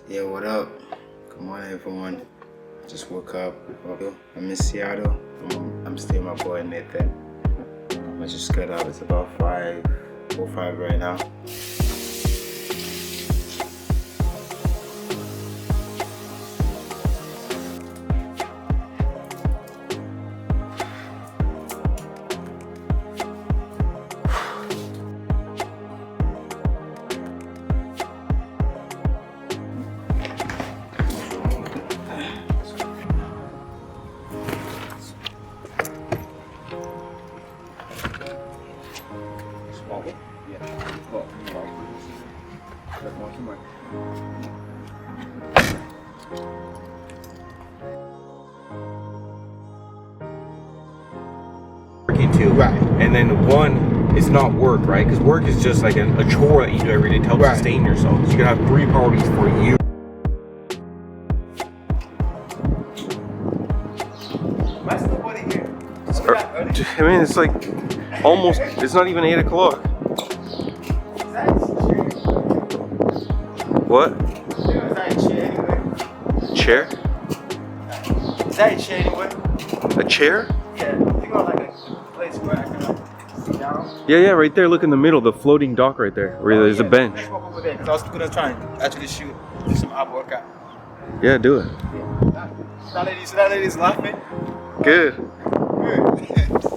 Yeah, what up? Good morning, everyone. Just woke up. I'm in Seattle. I'm staying with my boy Nathan. I just got up. It's about 5:05 right now. Too, Right. And then one, it's not work, right? Because work is just like a chore that you do every day to help sustain yourself. So you can have 3 priorities for you. Why's nobody here? I mean, it's like almost. It's not even 8 o'clock. What? Is that a chair anyway? Chair? Is that a chair anyway? A chair? Yeah, think about like a place where I can sit down. Yeah, right there. Look in the middle, the floating dock right there, where there's a bench. Let's walk over there because I was gonna try and actually do some ab workout. Yeah, do it. That lady's laughing. Good. Good.